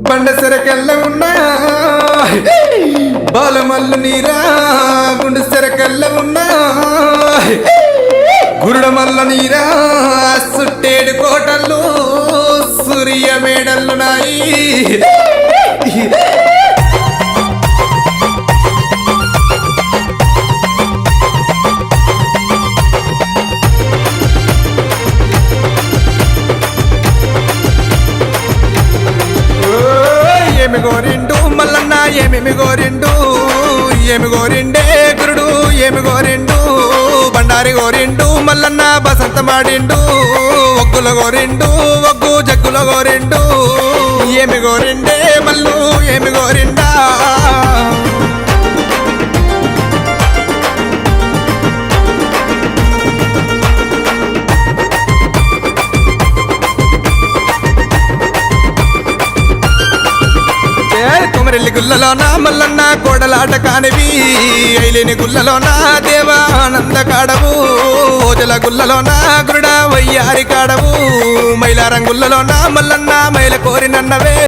బండ సెరకెళ్ళ ఉన్నా బాలమల్లు నీరా గుండె సెరకెళ్ళ ఉన్నా గురుడ మల్ల నీరా సుట్టేడు కోటలు సూర్య మేడలు నాయి ఏమి గోరిండు మల్లన్న ఏమేమి గోరిండు ఏమి గోరిండే గురుడు ఏమి గోరిండు బండారి గోరిండు మల్లన్న బసంత మాడిండు ఒగ్గుల గోరిండు ఒగ్గు జగ్గుల గోరిండు ఏమి గోరిండే మల్లు ఏమి గోరిండా కొమరెల్లి గుల్లలోన మల్లన్న కోడలాట కానివి ఐలేని గుల్లలోన దేవానంద కాడవు ఓజల గుల్లలోన గురుడ వయ్యారి కాడవు మైలారం గుల్లలోన మల్లన్న మైల కోరినన్నవే